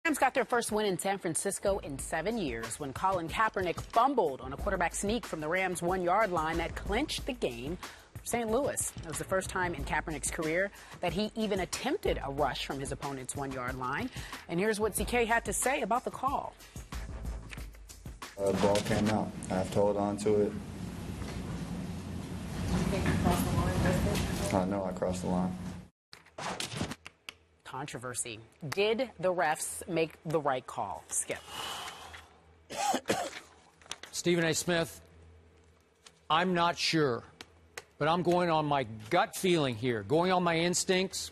Rams got their first win in San Francisco in 7 years when Colin Kaepernick fumbled on a quarterback sneak from the Rams' 1-yard line that clinched the game for St. Louis. It was the first time in Kaepernick's career that he even attempted a rush from his opponent's 1-yard line. And here's what CK had to say about the call. The ball came out. I have to hold on to it. You think you crossed the line? I know I crossed the line. Controversy. Did the refs make the right call? Skip. Stephen A. Smith, I'm not sure, but I'm going on my gut feeling here, going on my instincts.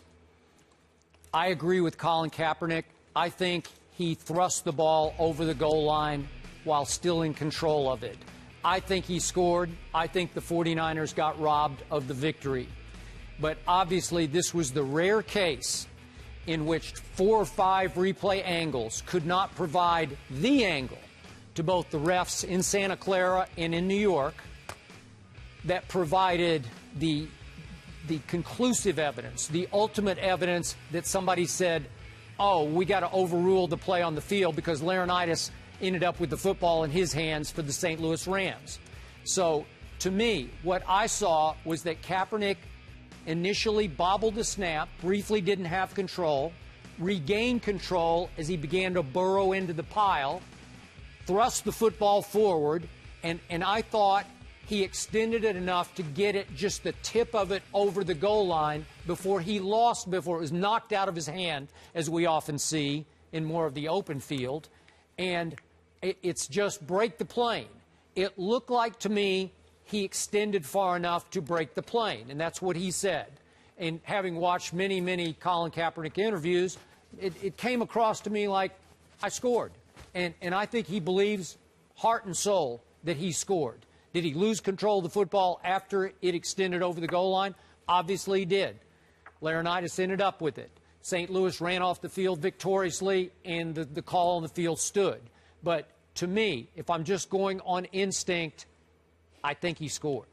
I agree with Colin Kaepernick. I think he thrust the ball over the goal line while still in control of it. I think he scored. I think the 49ers got robbed of the victory. But obviously, this was the rare case in which 4 or 5 replay angles could not provide the angle to both the refs in Santa Clara and in New York that provided the conclusive evidence, the ultimate evidence that somebody said, oh, we got to overrule the play on the field because Laurinaitis ended up with the football in his hands for the St. Louis Rams. So, to me, what I saw was that Kaepernick initially bobbled the snap, briefly didn't have control, regained control as he began to burrow into the pile, thrust the football forward, and I thought he extended it enough to get it just the tip of it over the goal line before it was knocked out of his hand, as we often see in more of the open field. And it's just break the plane. It looked like to me he extended far enough to break the plane, and that's what he said. And having watched many, many Colin Kaepernick interviews, it came across to me like I scored. And I think he believes heart and soul that he scored. Did he lose control of the football after it extended over the goal line? Obviously he did. Laurinaitis ended up with it. St. Louis ran off the field victoriously, and the call on the field stood. But to me, if I'm just going on instinct, I think he scored.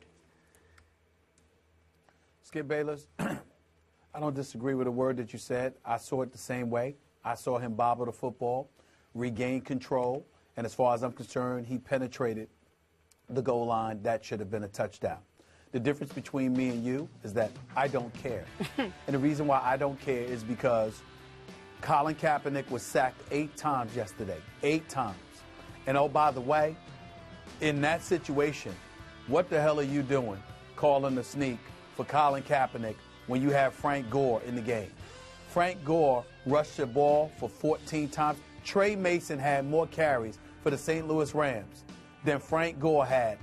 Skip Bayless, I don't disagree with a word that you said. I saw it the same way. I saw him bobble the football, regain control, and as far as I'm concerned, he penetrated the goal line. That should have been a touchdown. The difference between me and you is that I don't care. And the reason why I don't care is because Colin Kaepernick was sacked 8 times yesterday. 8 times. And oh, by the way, in that situation, what the hell are you doing calling the sneak for Colin Kaepernick when you have Frank Gore in the game? Frank Gore rushed the ball for 14 times. Trey Mason had more carries for the St. Louis Rams than Frank Gore had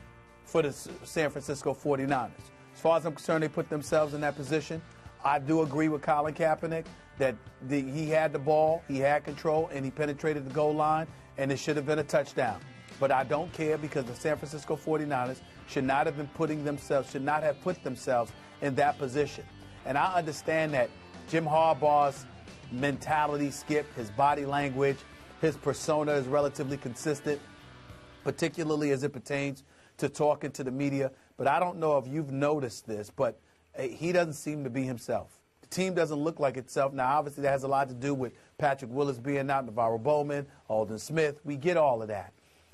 for the San Francisco 49ers. As far as I'm concerned, they put themselves in that position. I do agree with Colin Kaepernick that he had the ball, he had control, and he penetrated the goal line, and it should have been a touchdown. But I don't care because the San Francisco 49ers should not have put themselves in that position. And I understand that Jim Harbaugh's mentality, Skip, his body language, his persona is relatively consistent, particularly as it pertains to talking to the media. But I don't know if you've noticed this, but he doesn't seem to be himself. The team doesn't look like itself. Now, obviously, that has a lot to do with Patrick Willis being out, Navarro Bowman, Aldon Smith. We get all of that.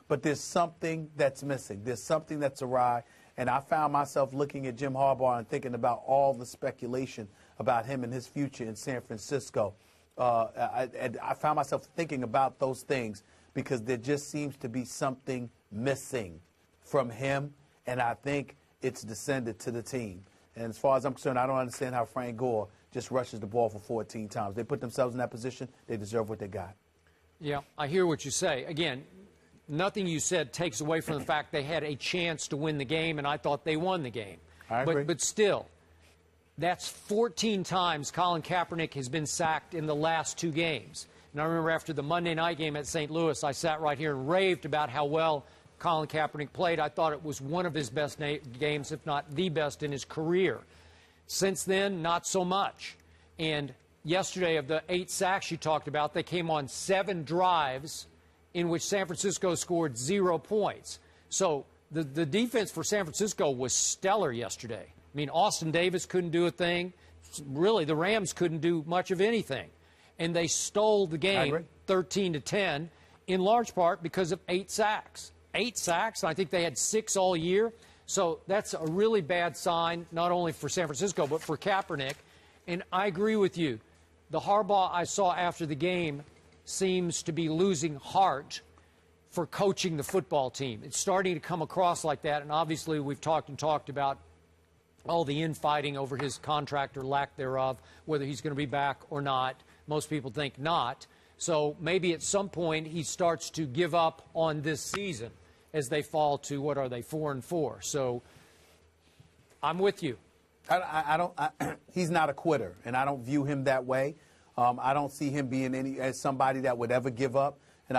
But there's something that's missing. There's something that's awry. And I found myself looking at Jim Harbaugh and thinking about all the speculation about him and his future in San Francisco. I found myself thinking about those things because there just seems to be something missing from him, and I think it's descended to the team. And as far as I'm concerned, I don't understand how Frank Gore just rushes the ball for 14 times. They put themselves in that position. They deserve what they got. Yeah, I hear what you say. Again, nothing you said takes away from the fact they had a chance to win the game, and I thought they won the game. I agree. But still, that's 14 times Colin Kaepernick has been sacked in the last 2 games. And I remember after the Monday night game at St. Louis, I sat right here and raved about how well Colin Kaepernick played. I thought it was one of his best games, if not the best in his career. Since then, not so much. And yesterday, of the 8 sacks you talked about, they came on 7 drives in which San Francisco scored 0 points. So the defense for San Francisco was stellar yesterday. I mean, Austin Davis couldn't do a thing. Really, the Rams couldn't do much of anything. And they stole the game 13-10, in large part because of 8 sacks. 8 sacks, and I think they had 6 all year. So that's a really bad sign, not only for San Francisco, but for Kaepernick. And I agree with you. The Harbaugh I saw after the game seems to be losing heart for coaching the football team. It's starting to come across like that, and obviously we've talked about all the infighting over his contract or lack thereof, whether he's going to be back or not. Most people think not. So maybe at some point he starts to give up on this season as they fall to, what are they, 4-4. So I'm with you. He's not a quitter, and I don't view him that way. I don't see him being as somebody that would ever give up. And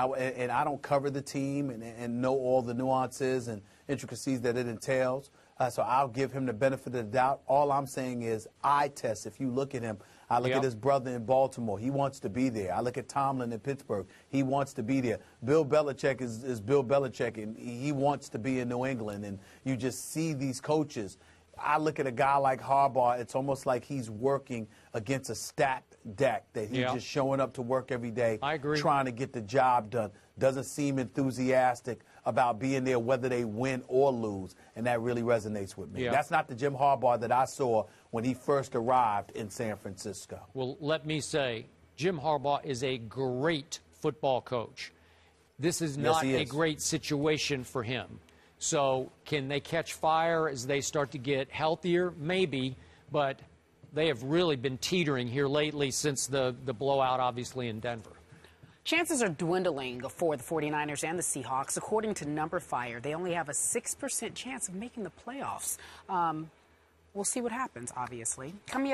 I don't cover the team and know all the nuances and intricacies that it entails. So I'll give him the benefit of the doubt. All I'm saying is eye test. If you look at him, I look at his brother in Baltimore. He wants to be there. I look at Tomlin in Pittsburgh. He wants to be there. Bill Belichick is Bill Belichick, and he wants to be in New England. And you just see these coaches. I look at a guy like Harbaugh, it's almost like he's working against a stacked deck, that he's just showing up to work every day, I agree, trying to get the job done. Doesn't seem enthusiastic about being there whether they win or lose, and that really resonates with me. That's not the Jim Harbaugh that I saw when he first arrived in San Francisco. Well, let me say, Jim Harbaugh is a great football coach. This is not a great situation for him. So can they catch fire as they start to get healthier? Maybe, but they have really been teetering here lately since the blowout, obviously, in Denver. Chances are dwindling for the 49ers and the Seahawks. According to Number Fire, they only have a 6% chance of making the playoffs. We'll see what happens, obviously. Coming up.